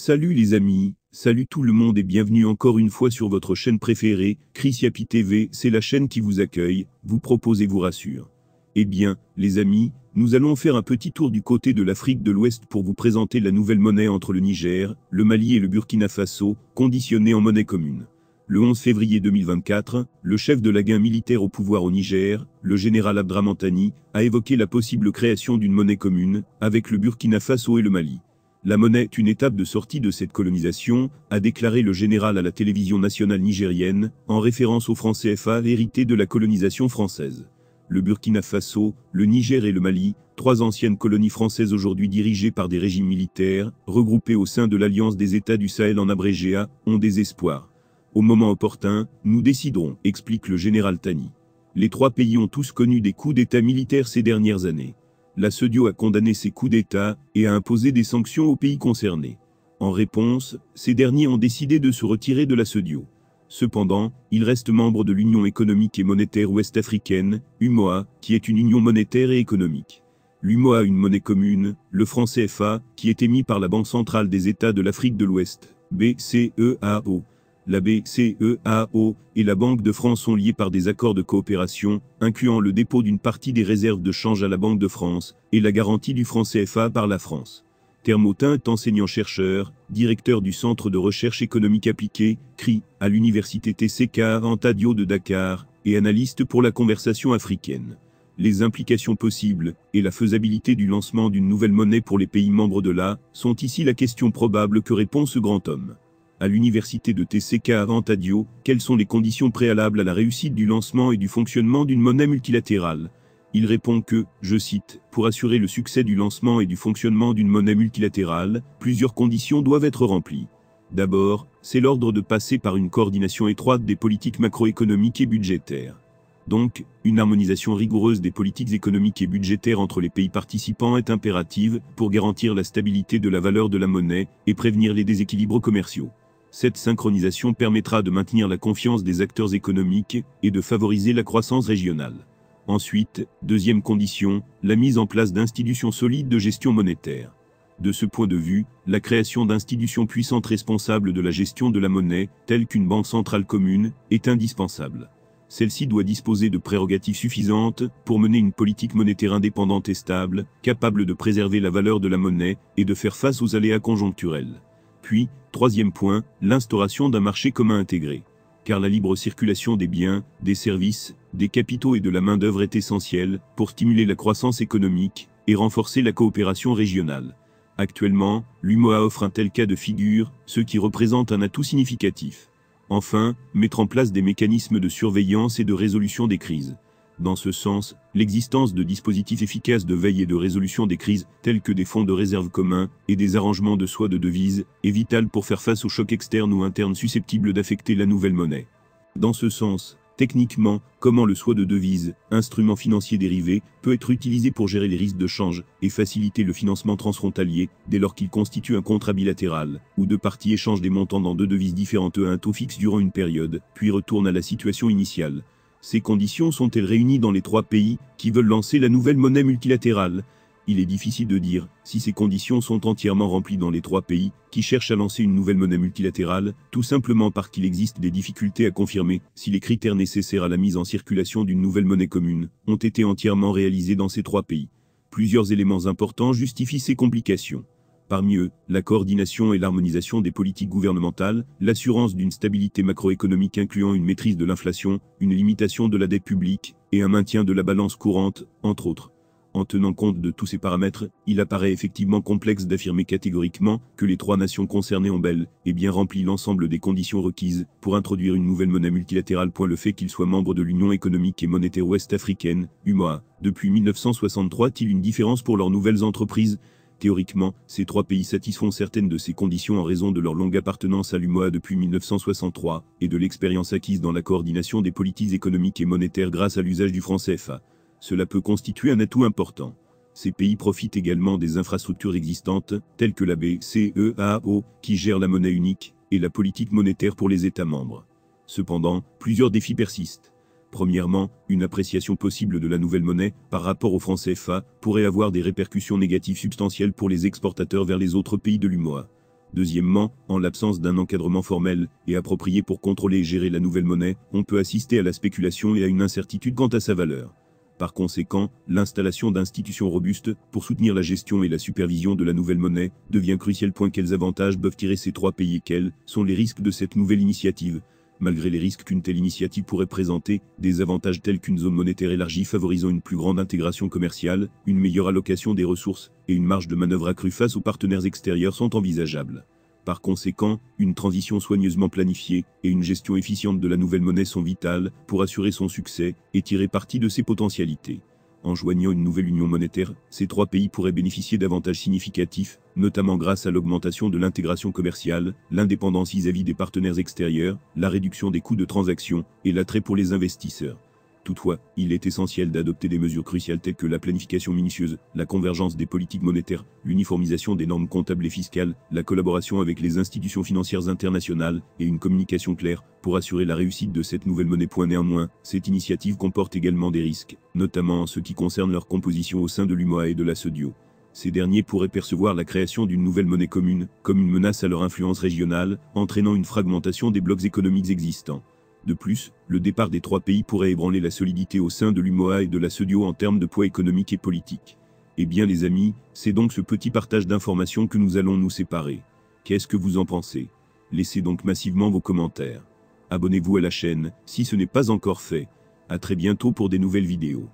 Salut les amis, salut tout le monde et bienvenue encore une fois sur votre chaîne préférée, Chris Yapi TV, c'est la chaîne qui vous accueille, vous propose et vous rassure. Eh bien, les amis, nous allons faire un petit tour du côté de l'Afrique de l'Ouest pour vous présenter la nouvelle monnaie entre le Niger, le Mali et le Burkina Faso, conditionnée en monnaie commune. Le 11 février 2024, le chef de la guerre militaire au pouvoir au Niger, le général Abdramantani, a évoqué la possible création d'une monnaie commune, avec le Burkina Faso et le Mali. La monnaie est une étape de sortie de cette colonisation, a déclaré le général à la télévision nationale nigérienne, en référence au franc CFA hérité de la colonisation française. Le Burkina Faso, le Niger et le Mali, trois anciennes colonies françaises aujourd'hui dirigées par des régimes militaires, regroupées au sein de l'Alliance des États du Sahel en abrégé A, ont des espoirs. Au moment opportun, nous déciderons, explique le général Tani. Les trois pays ont tous connu des coups d'État militaires ces dernières années. La CEDEAO a condamné ces coups d'État et a imposé des sanctions aux pays concernés. En réponse, ces derniers ont décidé de se retirer de la CEDEAO. Cependant, ils restent membres de l'Union économique et monétaire ouest-africaine, UMOA, qui est une union monétaire et économique. L'UMOA a une monnaie commune, le franc CFA, qui est émis par la Banque centrale des États de l'Afrique de l'Ouest, BCEAO. La BCEAO et la Banque de France sont liées par des accords de coopération, incluant le dépôt d'une partie des réserves de change à la Banque de France, et la garantie du franc CFA par la France. Thermotin est enseignant-chercheur, directeur du Centre de recherche économique appliquée, CRI, à l'université TCK Anta Diop de Dakar, et analyste pour la conversation africaine. Les implications possibles, et la faisabilité du lancement d'une nouvelle monnaie pour les pays membres de l'A, sont ici la question probable que répond ce grand homme. À l'université de TCK Anta Diop, quelles sont les conditions préalables à la réussite du lancement et du fonctionnement d'une monnaie multilatérale? Il répond que, je cite, « Pour assurer le succès du lancement et du fonctionnement d'une monnaie multilatérale, plusieurs conditions doivent être remplies. D'abord, c'est l'ordre de passer par une coordination étroite des politiques macroéconomiques et budgétaires. Donc, une harmonisation rigoureuse des politiques économiques et budgétaires entre les pays participants est impérative pour garantir la stabilité de la valeur de la monnaie et prévenir les déséquilibres commerciaux. Cette synchronisation permettra de maintenir la confiance des acteurs économiques et de favoriser la croissance régionale. Ensuite, deuxième condition, la mise en place d'institutions solides de gestion monétaire. De ce point de vue, la création d'institutions puissantes responsables de la gestion de la monnaie, telles qu'une banque centrale commune, est indispensable. Celle-ci doit disposer de prérogatives suffisantes pour mener une politique monétaire indépendante et stable, capable de préserver la valeur de la monnaie et de faire face aux aléas conjoncturels. Puis, troisième point, l'instauration d'un marché commun intégré. Car la libre circulation des biens, des services, des capitaux et de la main-d'œuvre est essentielle pour stimuler la croissance économique et renforcer la coopération régionale. Actuellement, l'UMOA offre un tel cas de figure, ce qui représente un atout significatif. Enfin, mettre en place des mécanismes de surveillance et de résolution des crises. Dans ce sens, l'existence de dispositifs efficaces de veille et de résolution des crises, tels que des fonds de réserve communs et des arrangements de soie de devises, est vitale pour faire face aux chocs externes ou internes susceptibles d'affecter la nouvelle monnaie. Dans ce sens, techniquement, comment le soie de devises, instrument financier dérivé, peut être utilisé pour gérer les risques de change et faciliter le financement transfrontalier, dès lors qu'il constitue un contrat bilatéral, où deux parties échangent des montants dans deux devises différentes à un taux fixe durant une période, puis retournent à la situation initiale. Ces conditions sont-elles réunies dans les trois pays qui veulent lancer la nouvelle monnaie multilatérale? Il est difficile de dire si ces conditions sont entièrement remplies dans les trois pays qui cherchent à lancer une nouvelle monnaie multilatérale, tout simplement parce qu'il existe des difficultés à confirmer si les critères nécessaires à la mise en circulation d'une nouvelle monnaie commune ont été entièrement réalisés dans ces trois pays. Plusieurs éléments importants justifient ces complications. Parmi eux, la coordination et l'harmonisation des politiques gouvernementales, l'assurance d'une stabilité macroéconomique incluant une maîtrise de l'inflation, une limitation de la dette publique, et un maintien de la balance courante, entre autres. En tenant compte de tous ces paramètres, il apparaît effectivement complexe d'affirmer catégoriquement que les trois nations concernées ont bel et bien rempli l'ensemble des conditions requises pour introduire une nouvelle monnaie multilatérale. Le fait qu'ils soient membres de l'Union économique et monétaire ouest-africaine, UMOA, depuis 1963 a-t-il une différence pour leurs nouvelles entreprises? Théoriquement, ces trois pays satisfont certaines de ces conditions en raison de leur longue appartenance à l'UMOA depuis 1963 et de l'expérience acquise dans la coordination des politiques économiques et monétaires grâce à l'usage du franc CFA. Cela peut constituer un atout important. Ces pays profitent également des infrastructures existantes, telles que la BCEAO, qui gère la monnaie unique, et la politique monétaire pour les États membres. Cependant, plusieurs défis persistent. Premièrement, une appréciation possible de la nouvelle monnaie, par rapport au franc CFA, pourrait avoir des répercussions négatives substantielles pour les exportateurs vers les autres pays de l'UMOA. Deuxièmement, en l'absence d'un encadrement formel et approprié pour contrôler et gérer la nouvelle monnaie, on peut assister à la spéculation et à une incertitude quant à sa valeur. Par conséquent, l'installation d'institutions robustes pour soutenir la gestion et la supervision de la nouvelle monnaie devient crucial. Quels avantages peuvent tirer ces trois pays et quels sont les risques de cette nouvelle initiative? Malgré les risques qu'une telle initiative pourrait présenter, des avantages tels qu'une zone monétaire élargie favorisant une plus grande intégration commerciale, une meilleure allocation des ressources et une marge de manœuvre accrue face aux partenaires extérieurs sont envisageables. Par conséquent, une transition soigneusement planifiée et une gestion efficiente de la nouvelle monnaie sont vitales pour assurer son succès et tirer parti de ses potentialités. En joignant une nouvelle union monétaire, ces trois pays pourraient bénéficier d'avantages significatifs, notamment grâce à l'augmentation de l'intégration commerciale, l'indépendance vis-à-vis des partenaires extérieurs, la réduction des coûts de transaction et l'attrait pour les investisseurs. Toutefois, il est essentiel d'adopter des mesures cruciales telles que la planification minutieuse, la convergence des politiques monétaires, l'uniformisation des normes comptables et fiscales, la collaboration avec les institutions financières internationales et une communication claire pour assurer la réussite de cette nouvelle monnaie. Néanmoins, cette initiative comporte également des risques, notamment en ce qui concerne leur composition au sein de l'UMOA et de la CEDEAO. Ces derniers pourraient percevoir la création d'une nouvelle monnaie commune comme une menace à leur influence régionale, entraînant une fragmentation des blocs économiques existants. De plus, le départ des trois pays pourrait ébranler la solidité au sein de l'UMOA et de la CEDEAO en termes de poids économique et politique. Eh bien les amis, c'est donc ce petit partage d'informations que nous allons nous séparer. Qu'est-ce que vous en pensez? Laissez donc massivement vos commentaires. Abonnez-vous à la chaîne, si ce n'est pas encore fait. À très bientôt pour des nouvelles vidéos.